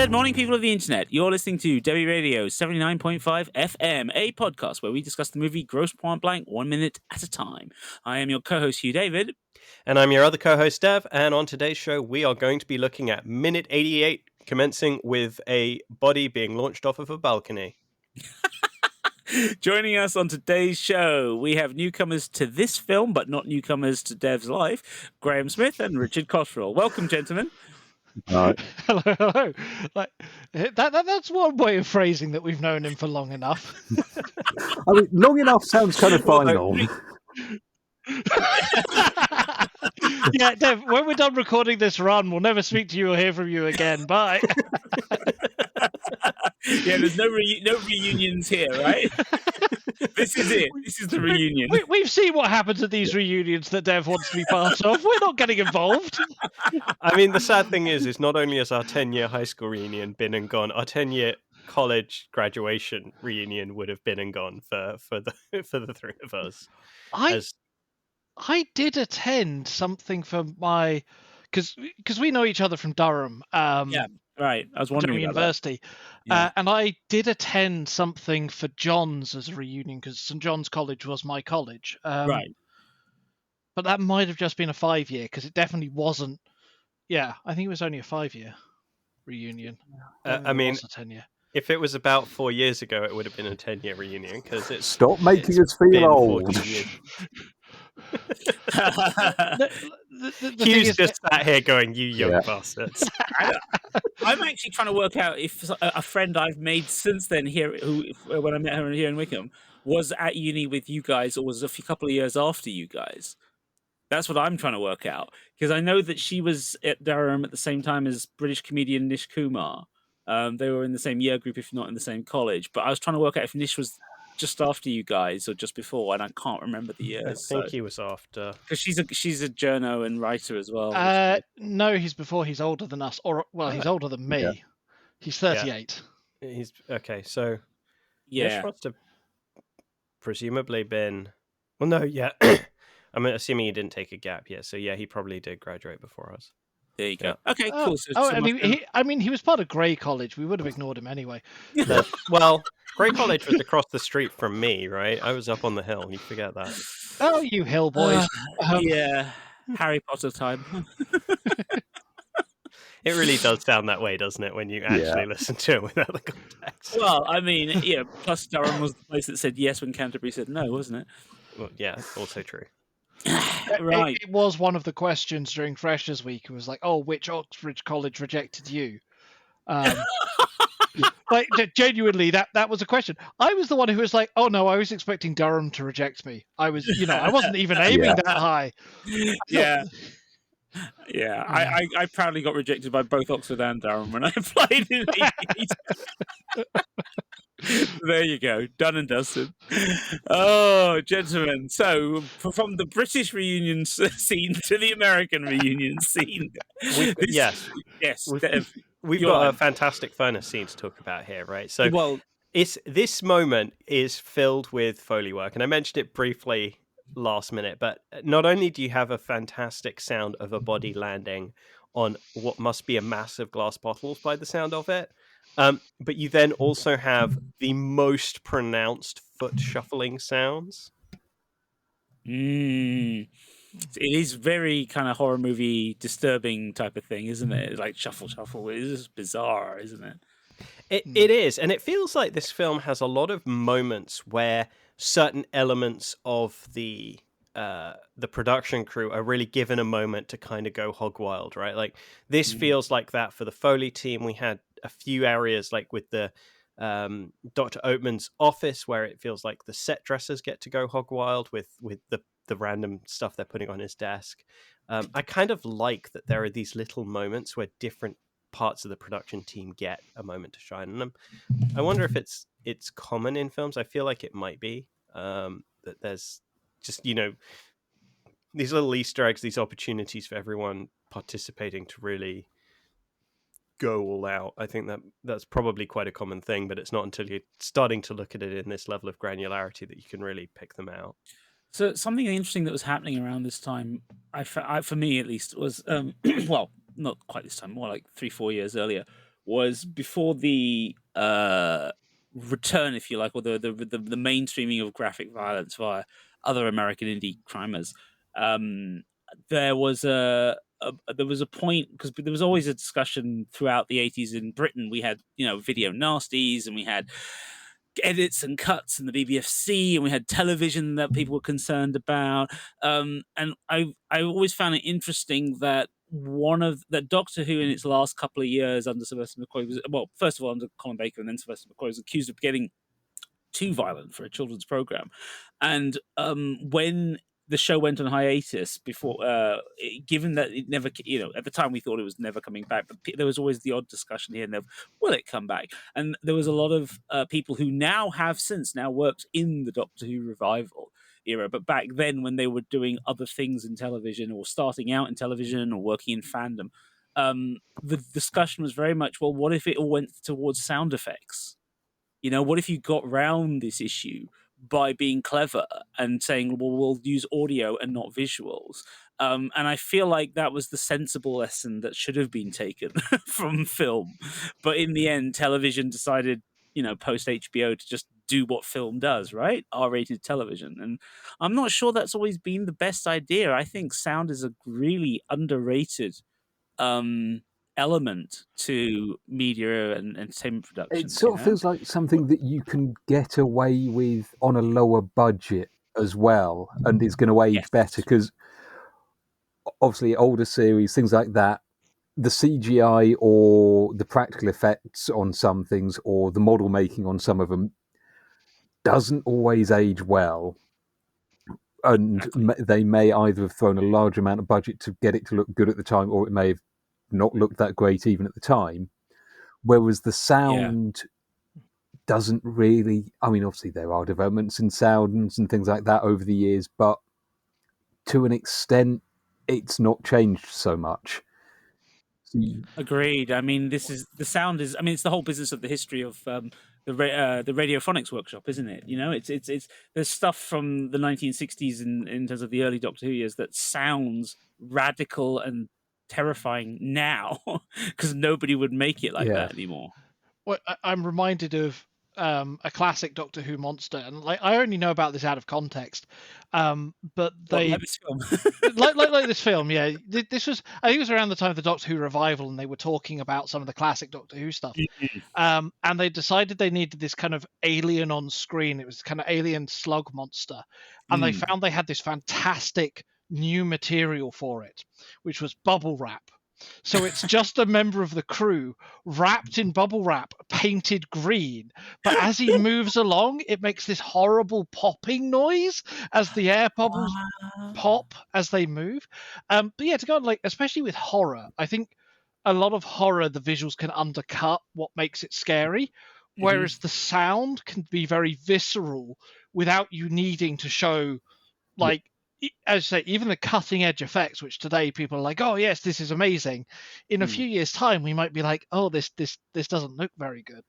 Good morning, people of the internet. You're listening to Debi Radio 79.5 FM, a podcast where we discuss the movie Grosse Pointe Blank 1 minute at a time. I am your co-host, Hugh David. And I'm your other co-host, Dev. And on today's show, we are going to be looking at minute 88, commencing with a body being launched off of a balcony. Joining us on today's show, we have newcomers to this film, but not newcomers to Dev's life, Graham Smith and Richard Cottrell. Welcome, gentlemen. Right. Hello. Like, that's one way of phrasing that we've known him for long enough. I mean, long enough sounds kind of final. Yeah, Dev, when we're done recording this run, we'll never speak to you or hear from you again. Bye. Yeah, there's no reunions here, right? This is it. This is the reunion. We've seen what happens at these reunions that Dev wants to be part of. We're not getting involved. I mean, the sad thing is not only has our 10-year high school reunion been and gone, our 10-year college graduation reunion would have been and gone for the three of us. I did attend something for my... Because we know each other from Durham. Yeah. Right, I was wondering about university, and I did attend something for John's as a reunion because St John's College was my college. Right, but that might have just been a 5-year because it definitely wasn't. Yeah, I think it was only a 5-year reunion. I mean, a 10-year. If it was about 4 years ago, it would have been a 10-year reunion because it's stop making us feel old. Hugh's just sat here going, "You young bastards." I'm actually trying to work out if a friend I've made since then here, when I met her here in Wickham, was at uni with you guys or was a couple of years after you guys. That's what I'm trying to work out because I know that she was at Durham at the same time as British comedian Nish Kumar. They were in the same year group, if not in the same college. But I was trying to work out if Nish was just after you guys or just before, and I can't remember the years. I think he was after because she's a journo and writer as well. No, he's before. He's older than us, he's older than me. Yeah. He's 38. Yeah. He's okay. So yeah, Nish must have presumably been. Well, no, yeah. I'm assuming he didn't take a gap yet. So yeah, he probably did graduate before us. There you go. Okay, cool. He was part of Grey College. We would have ignored him anyway. Well, Grey College was across the street from me, right? I was up on the hill. You forget that. Oh, you hill boys. Yeah, Harry Potter time. It really does sound that way, doesn't it, when you actually listen to it without the context? Well, I mean, yeah, plus Durham was the place that said yes when Canterbury said no, wasn't it? Well, yeah, also true. Right. It was one of the questions during Freshers Week. It was like, "Oh, which Oxford College rejected you?" Like genuinely, that was a question. I was the one who was like, "Oh no, I was expecting Durham to reject me. I was, I wasn't even aiming that high." Yeah. Yeah, I proudly got rejected by both Oxford and Durham when I applied in 88. There you go, done and dusted. Oh, gentlemen, so from the British reunion scene to the American reunion scene. Yes. We've got a fantastic furnace scene to talk about here, right? So this moment is filled with Foley work, and I mentioned it briefly last minute, but not only do you have a fantastic sound of a body landing on what must be a massive glass bottles by the sound of it, but you then also have the most pronounced foot shuffling sounds. It is very kind of horror movie disturbing type of thing, isn't it? Like shuffle. It is bizarre, isn't it? It is, and it feels like this film has a lot of moments where certain elements of the production crew are really given a moment to kind of go hog wild, right? Like this feels like that for the Foley team. We had a few areas like with the Dr. Oatman's office where it feels like the set dressers get to go hog wild with the random stuff they're putting on his desk. I kind of like that there are these little moments where different parts of the production team get a moment to shine. And I wonder if it's common in films. I feel like it might be that there's just, these little Easter eggs, these opportunities for everyone participating to really go all out. I think that's probably quite a common thing, but it's not until you're starting to look at it in this level of granularity that you can really pick them out. So something interesting that was happening around this time, I for me at least, was well, not quite this time, more like 3-4 years earlier, was before the return, if you like, or the mainstreaming of graphic violence via other American indie crimers. There was a point, because there was always a discussion throughout the 80s in Britain. We had, video nasties, and we had edits and cuts and the BBFC, and we had television that people were concerned about. And I always found it interesting that that Doctor Who in its last couple of years under Sylvester McCoy was, well, first of all under Colin Baker and then Sylvester McCoy, was accused of getting too violent for a children's program. And when the show went on hiatus before, given that it never, at the time we thought it was never coming back, but there was always the odd discussion here and there, will it come back? And there was a lot of people who have since worked in the Doctor Who revival era, but back then when they were doing other things in television, or starting out in television, or working in fandom, the discussion was very much, well, what if it all went towards sound effects? What if you got round this issue by being clever and saying, well, we'll use audio and not visuals? And I feel like that was the sensible lesson that should have been taken from film. But in the end, television decided, post HBO, to just do what film does, right? R-rated television. And I'm not sure that's always been the best idea. I think sound is a really underrated element to media and entertainment production. It sort of feels like something that you can get away with on a lower budget as well, and is going to age better, because obviously older series, things like that, the CGI or the practical effects on some things, or the model making on some of them, doesn't always age well. And they may either have thrown a large amount of budget to get it to look good at the time, or it may have not looked that great even at the time. Whereas the sound doesn't really, obviously there are developments in sounds and things like that over the years, but to an extent it's not changed so much. Agreed. The sound is, it's the whole business of the history of the Radiophonics Workshop, isn't it? It's there's stuff from the 1960s in terms of the early Doctor Who years that sounds radical and terrifying now, because nobody would make it like that anymore. Well, I'm reminded of a classic Doctor Who monster, and I only know about this out of context, but they like this film. like this film. Yeah, this was, I think it was around the time of the Doctor Who revival, and they were talking about some of the classic Doctor Who stuff. And they decided they needed this kind of alien on screen. It was kind of alien slug monster, and they found they had this fantastic new material for it, which was bubble wrap. So it's just a member of the crew wrapped in bubble wrap, painted green. But as he moves along, it makes this horrible popping noise as the air bubbles pop as they move. But yeah, to go on, especially with horror, I think a lot of horror, the visuals can undercut what makes it scary, whereas the sound can be very visceral without you needing to show, as I say, even the cutting edge effects, which today people are like, oh yes, this is amazing. In a few years' time, we might be like, oh, this doesn't look very good.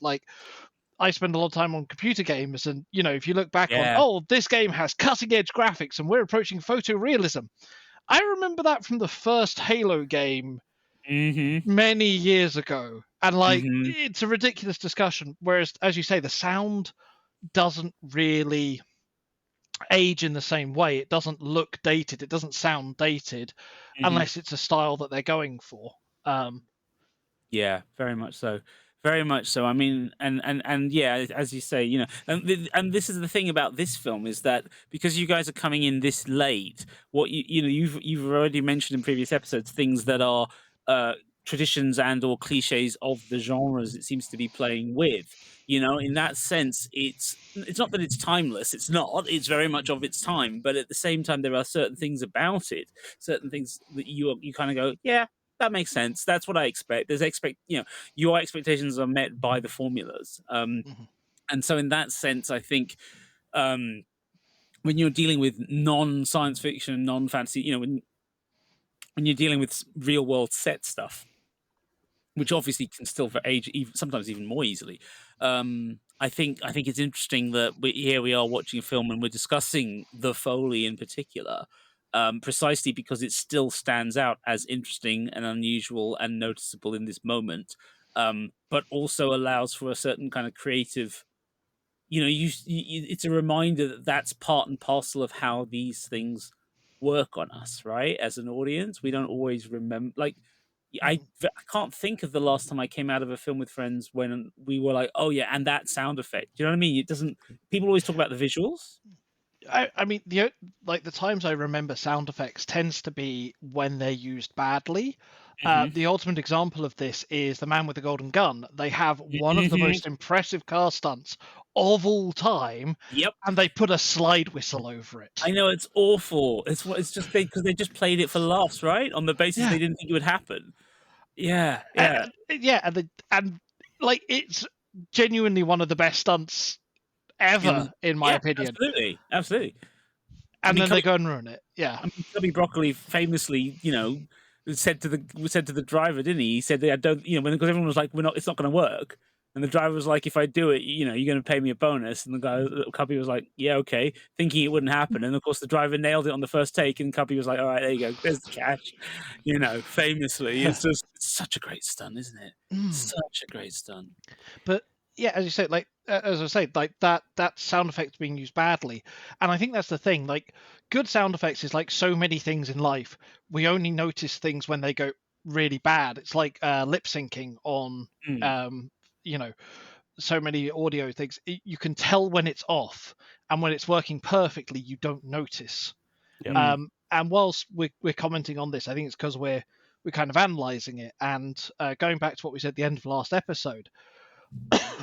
I spend a lot of time on computer games, and if you look back on, oh, this game has cutting edge graphics and we're approaching photorealism. I remember that from the first Halo game many years ago, and it's a ridiculous discussion. Whereas, as you say, the sound doesn't really age in the same way. It doesn't look dated. It doesn't sound dated, unless it's a style that they're going for. Yeah, very much so. Very much so. And yeah, as you say, and this is the thing about this film, is that because you guys are coming in this late, what you've already mentioned in previous episodes, things that are traditions and or cliches of the genres it seems to be playing with. In that sense, it's not that it's timeless. It's not. It's very much of its time. But at the same time, there are certain things about it, certain things that you kind of go, yeah, that makes sense. That's what I expect. Your expectations are met by the formulas. And so in that sense, I think when you're dealing with non-science fiction, non-fantasy, when you're dealing with real world set stuff, which obviously can still age sometimes even more easily. I think it's interesting that here we are watching a film and we're discussing the Foley in particular, precisely because it still stands out as interesting and unusual and noticeable in this moment. but also allows for a certain kind of creative. It's a reminder that that's part and parcel of how these things work on us, right? As an audience, we don't always remember. Like, I can't think of the last time I came out of a film with friends when we were like, "Oh yeah," and that sound effect. Do you know what I mean? It doesn't. People always talk about the visuals. I mean, the times I remember sound effects tends to be when they're used badly. The ultimate example of this is The Man with the Golden Gun. They have one of the most impressive car stunts of all time. Yep. And they put a slide whistle over it. I know, it's awful. It's just because they just played it for laughs, right? On the basis they didn't think it would happen. Yeah. And like, it's genuinely one of the best stunts ever, in my opinion. Absolutely. And then they go and ruin it. Yeah. I mean, Cubby Broccoli famously, said to the driver, didn't he? He said, "I don't," because everyone was like, it's not going to work." And the driver was like, "If I do it, you're going to pay me a bonus." And the guy, Cubby, was like, "Yeah, okay," thinking it wouldn't happen. And of course, the driver nailed it on the first take, and Cubby was like, "All right, there you go. There's the cash." Famously, it's such a great stunt, isn't it? Such a great stunt. But yeah, as you say, like as I say, like that sound effect's being used badly, and I think that's the thing. Like, good sound effects is like so many things in life. We only notice things when they go really bad. It's like lip syncing on so many audio things. You can tell when it's off, and when it's working perfectly, you don't notice. Yep. And whilst we're commenting on this, I think it's because we're kind of analysing it, and going back to what we said at the end of the last episode.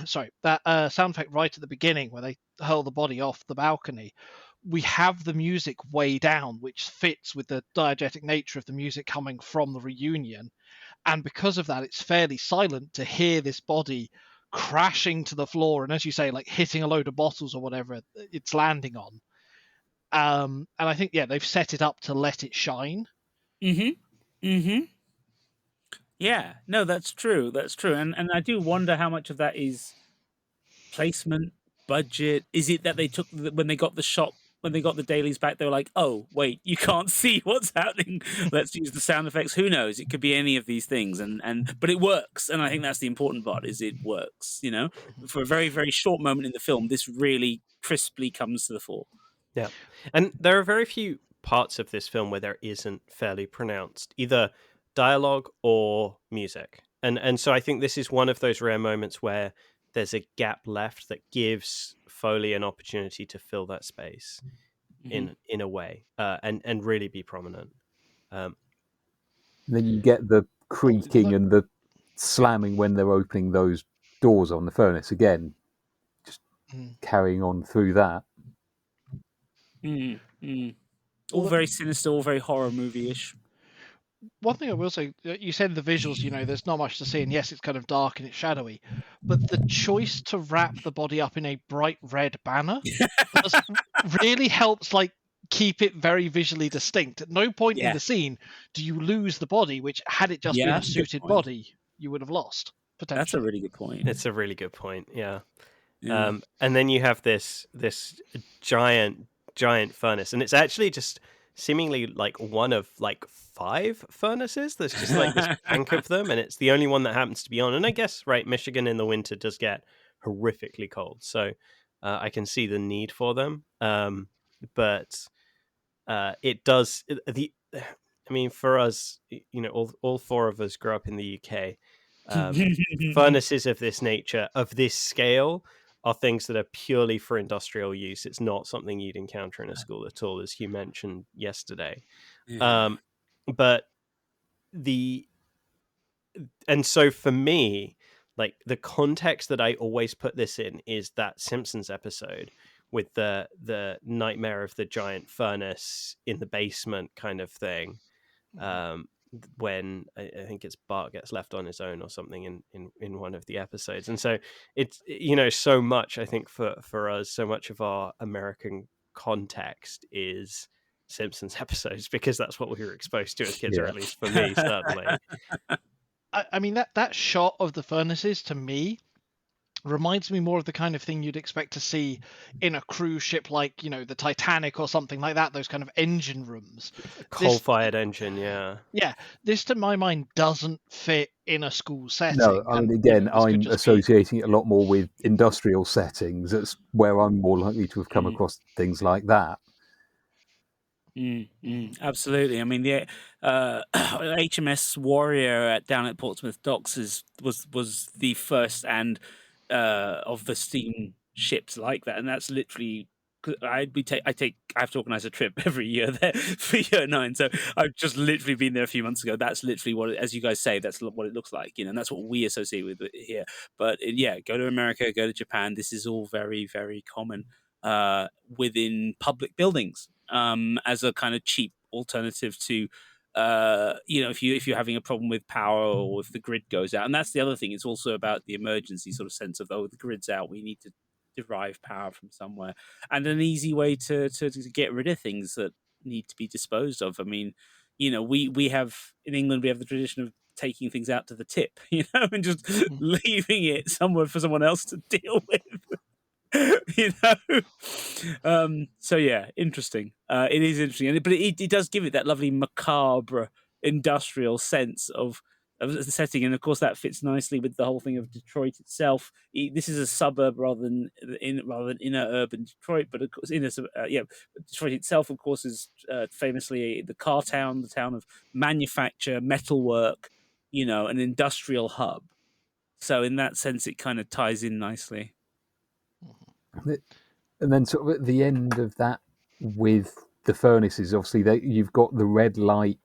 Sorry, that sound effect right at the beginning where they hurl the body off the balcony. We have the music way down, which fits with the diegetic nature of the music coming from the reunion. And because of that, it's fairly silent to hear this body crashing to the floor. And as you say, like hitting a load of bottles or whatever it's landing on. And I think, they've set it up to let it shine. Yeah, no, that's true. And I do wonder how much of that is placement, budget. Is it that they took when they got the dailies back, they were like, "Oh, wait, you can't see what's happening. Let's use the sound effects." Who knows? It could be any of these things, but it works, and I think that's the important part. Is it works? For a very, very short moment in the film, this really crisply comes to the fore. Yeah, and there are very few parts of this film where there isn't fairly pronounced either dialogue or music, and so I think this is one of those rare moments where there's a gap left that gives Foley an opportunity to fill that space in a way, and really be prominent. Then you get the creaking and the slamming when they're opening those doors on the furnace again, just carrying on through that. All very sinister, all very horror movie-ish. One thing I will say, you said the visuals, there's not much to see, and yes, it's kind of dark and it's shadowy, but the choice to wrap the body up in a bright red banner really helps, like, keep it very visually distinct. At no point in the scene do you lose the body, which, had it just been a suited body, you would have lost, potentially. That's a really good point. It's a really good point, yeah. And then you have this giant furnace, and it's actually just seemingly like one of like 5 furnaces. There's just like this bank of them, and it's the only one that happens to be on. And I guess, right, Michigan in the winter does get horrifically cold, so I can see the need for them. But it does. I mean, for us, all 4 of us grew up in the UK. Furnaces of this nature, of this scale, are things that are purely for industrial use. It's not something you'd encounter in a school at all, as Hugh mentioned yesterday. But and so for me, like, the context that I always put this in is that Simpsons episode with the nightmare of the giant furnace in the basement kind of thing. When I think it's Bart gets left on his own or something in one of the episodes. And so it's, so much, I think for us, so much of our American context is Simpsons episodes, because that's what we were exposed to as kids, or at least for me, certainly. I mean, that shot of the furnaces, to me, reminds me more of the kind of thing you'd expect to see in a cruise ship like, the Titanic or something like that, those kind of engine rooms. Coal-fired engine, yeah. Yeah, this to my mind doesn't fit in a school setting. No, I mean, again, I'm associating it a lot more with industrial settings. That's where I'm more likely to have come across things like that. Absolutely. I mean, the HMS Warrior down at Portsmouth Docks was the first and of the steam ships like that, and that's literally. I have to organise a trip every year there for year 9, so I've just literally been there a few months ago. That's literally what, as you guys say, that's what it looks like, and that's what we associate with it here. But yeah, go to America, go to Japan. This is all very, very common within public buildings. As a kind of cheap alternative to, if you're having a problem with power or if the grid goes out. And that's the other thing. It's also about the emergency sort of sense of, the grid's out, we need to derive power from somewhere, and an easy way to get rid of things that need to be disposed of. I mean, we have in England, we have the tradition of taking things out to the tip, and just leaving it somewhere for someone else to deal with. So yeah, interesting. It is interesting, but it does give it that lovely macabre industrial sense of the setting, and of course that fits nicely with the whole thing of Detroit itself. This is a suburb rather than inner urban Detroit, but of course Detroit itself, of course, is famously the car town, the town of manufacture, metalwork, an industrial hub. So in that sense, it kind of ties in nicely. And then sort of at the end of that, with the furnaces, obviously you've got the red light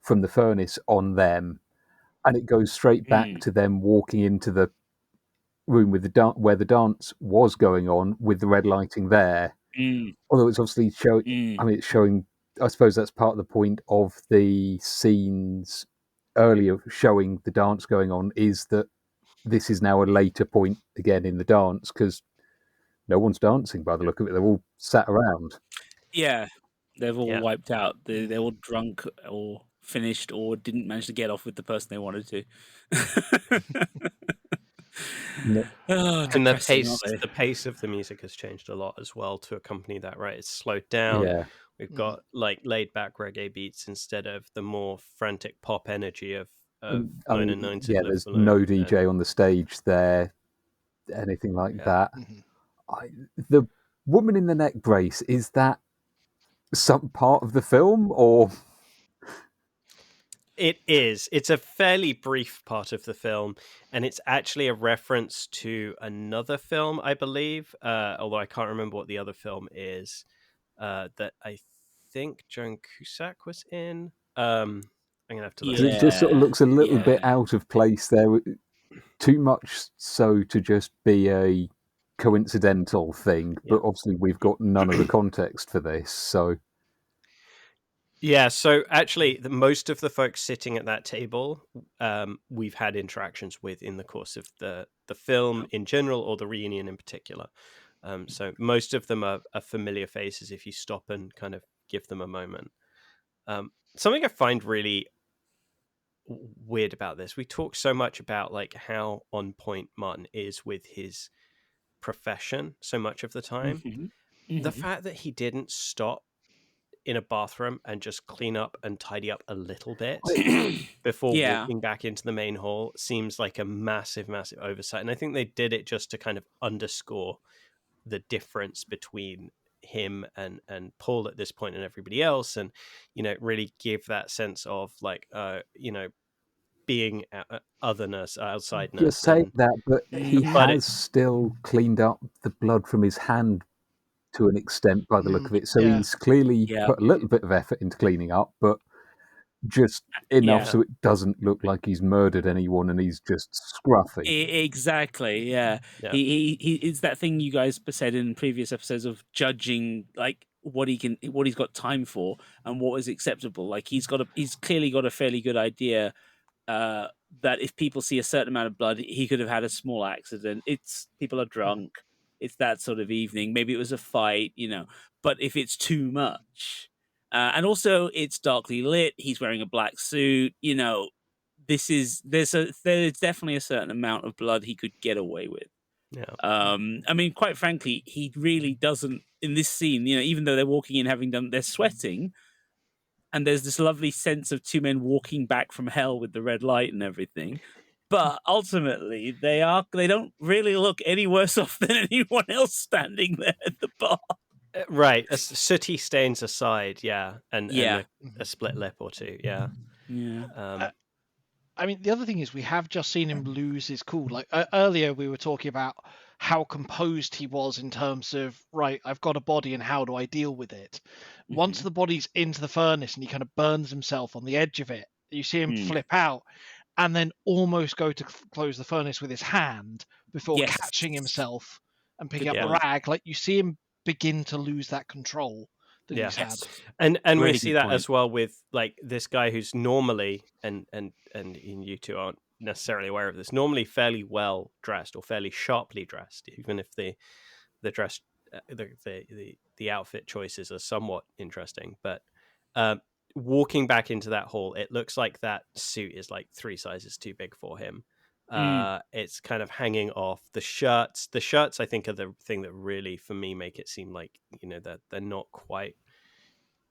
from the furnace on them, and it goes straight back to them walking into the room with where the dance was going on, with the red lighting there. Although it's obviously showing. I mean, it's showing. I suppose that's part of the point of the scenes earlier showing the dance going on, is that this is now a later point again in the dance, because no one's dancing by the look of it. They're all sat around. Yeah, they've all wiped out. They're all drunk or finished or didn't manage to get off with the person they wanted to. And the pace of the music has changed a lot as well to accompany that, right? It's slowed down. Yeah. We've got like laid back reggae beats instead of the more frantic pop energy of 9 and 9 to yeah, there's no DJ on the stage there, anything like that. The woman in the neck brace, is that some part of the film, or? It is. It's a fairly brief part of the film, and it's actually a reference to another film, I believe, although I can't remember what the other film is, that I think Joan Cusack was in. I'm going to have to look. It just sort of looks a little bit out of place there, too much so to just be a coincidental thing, but obviously we've got none of the context for this, so... Yeah, so actually, most of the folks sitting at that table, we've had interactions with in the course of the film in general, or the reunion in particular. So most of them are familiar faces if you stop and kind of give them a moment. Something I find really weird about this, we talk so much about like how on point Martin is with his profession so much of the time. The fact that he didn't stop in a bathroom and just clean up and tidy up a little bit before walking back into the main hall seems like a massive oversight. And I think they did it just to kind of underscore the difference between him and Paul at this point and everybody else, and really give that sense of like being otherness, outsideness. You're saying that, but he has still cleaned up the blood from his hand to an extent by the look of it. So he's clearly put a little bit of effort into cleaning up, but just enough so it doesn't look like he's murdered anyone and he's just scruffy. Exactly, yeah. He it's that thing you guys said in previous episodes of judging like what he's got time for and what is acceptable. Like he's clearly got a fairly good idea that if people see a certain amount of blood, he could have had a small accident. People are drunk. It's that sort of evening. Maybe it was a fight, but if it's too much, and also it's darkly lit, he's wearing a black suit, there's definitely a certain amount of blood he could get away with. Yeah. I mean, quite frankly, he really doesn't in this scene. Even though they're walking in, they're sweating, and there's this lovely sense of two men walking back from hell with the red light and everything. But ultimately, they don't really look any worse off than anyone else standing there at the bar. Right, sooty stains aside, and Yeah. a split lip or two, yeah. I mean, the other thing is we have just seen him lose his cool. Like earlier, we were talking about how composed he was in terms of, right, I've got a body and how do I deal with it? Once the body's into the furnace and he kind of burns himself on the edge of it, you see him flip out and then almost go to close the furnace with his hand before catching himself and picking up the rag. Like you see him begin to lose that control that he's had. And Really we see good that point. as well with like this guy who's normally and you two aren't necessarily aware of this, normally fairly well dressed or fairly sharply dressed, even if the dress the outfit choices are somewhat interesting. But walking back into that hall, it looks like that suit is like 3 sizes too big for him. It's kind of hanging off. The shirts I think are the thing that really for me make it seem like that they're not quite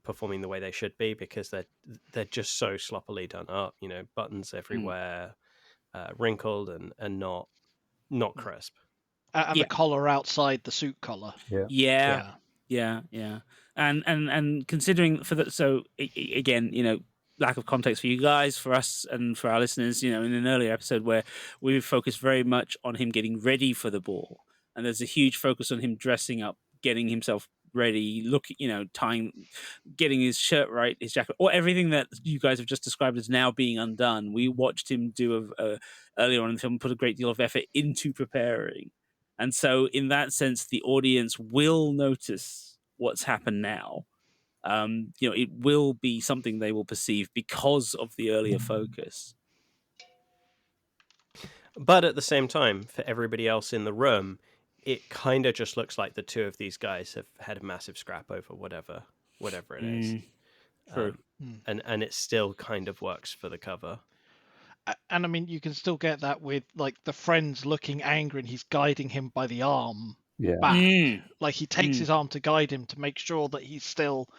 performing the way they should be, because they're just so sloppily done up, buttons everywhere, wrinkled and not crisp. And the collar outside the suit collar. Yeah. And considering again, lack of context for you guys, for us, and for our listeners, in an earlier episode where we focused very much on him getting ready for the ball, and there's a huge focus on him dressing up, getting himself ready, tying, getting his shirt right, his jacket, or everything that you guys have just described as now being undone. We watched him do earlier on in the film, put a great deal of effort into preparing. And so in that sense, the audience will notice what's happened now. It will be something they will perceive because of the earlier focus. But at the same time, for everybody else in the room, it kind of just looks like the two of these guys have had a massive scrap over whatever it is. True. And it still kind of works for the cover. And I mean, you can still get that with like the friend's looking angry and he's guiding him by the arm back. Like he takes his arm to guide him to make sure that he's still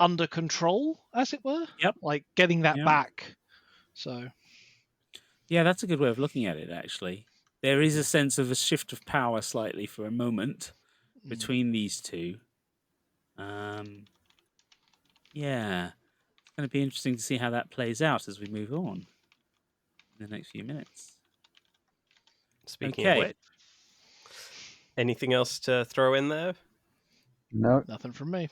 under control, as it were. Yep. Like getting that back. So. Yeah, that's a good way of looking at it, actually. There is a sense of a shift of power slightly for a moment between these two. Yeah. It's going to be interesting to see how that plays out as we move on in the next few minutes. Speaking of which, anything else to throw in there? No. Nothing from me.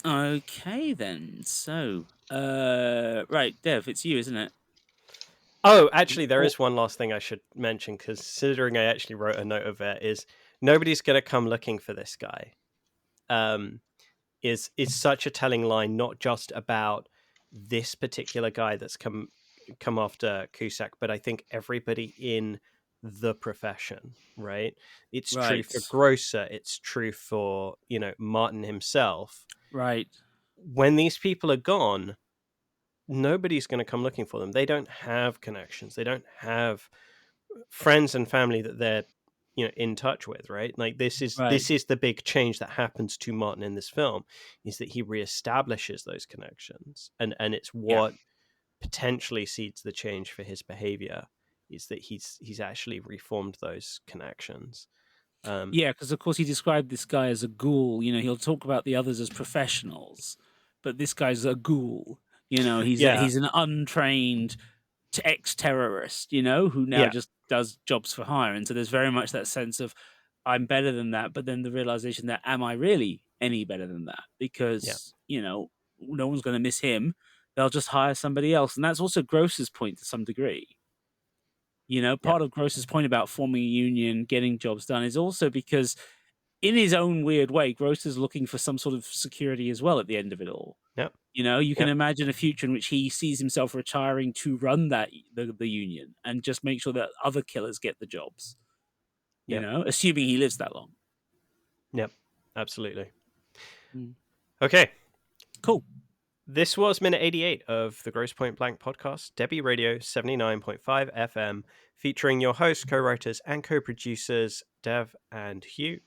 Okay, then. So, right, Dev, it's you, isn't it? Oh, actually, there is one last thing I should mention, considering I actually wrote a note of it, is nobody's going to come looking for this guy. Is such a telling line, not just about this particular guy that's come after Cusack, but I think everybody in the profession, right? It's true for Grosse, it's true for, Martin himself. Right. When these people are gone, nobody's going to come looking for them. They don't have connections. They don't have friends and family that they're, in touch with, right? Like this is the big change that happens to Martin in this film, is that he reestablishes those connections, and it's what potentially seeds the change for his behavior, is that he's actually reformed those connections. Because of course he described this guy as a ghoul. He'll talk about the others as professionals, but this guy's a ghoul. He's an untrained ex-terrorist, who now just does jobs for hire. And so there's very much that sense of I'm better than that, but then the realization that am I really any better than that? Because, no one's going to miss him. They'll just hire somebody else. And that's also Grosse's point to some degree. Part of Grosse's point about forming a union, getting jobs done, is also because in his own weird way, Grosse is looking for some sort of security as well at the end of it all. Yep. You can imagine a future in which he sees himself retiring to run the union and just make sure that other killers get the jobs. Assuming he lives that long. Yep, absolutely. Okay. Cool. This was minute 88 of the Grosse Pointe Blank podcast, Debi Radio 79.5 FM, featuring your hosts, co-writers, and co-producers, Dev and Hugh.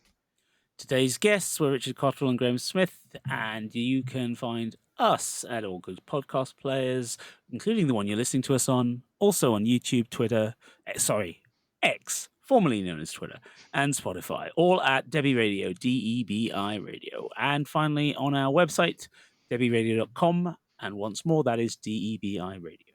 Today's guests were Richard Cottrell and Graham Smith, and you can find us at all good podcast players, including the one you're listening to us on, also on YouTube, Twitter, X, formerly known as Twitter, and Spotify, all at Debi Radio, DEBI Radio. And finally, on our website, debiradio.com, and once more, that is DEBI Radio.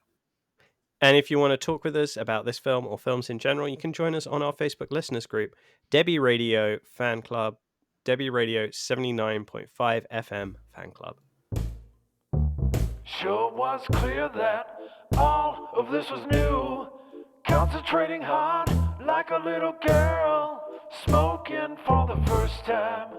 And if you want to talk with us about this film or films in general, you can join us on our Facebook listeners group, Debi Radio Fan Club, Debi Radio 79.5 FM Fan Club. Sure was clear that all of this was new. Concentrating hard like a little girl, smoking for the first time.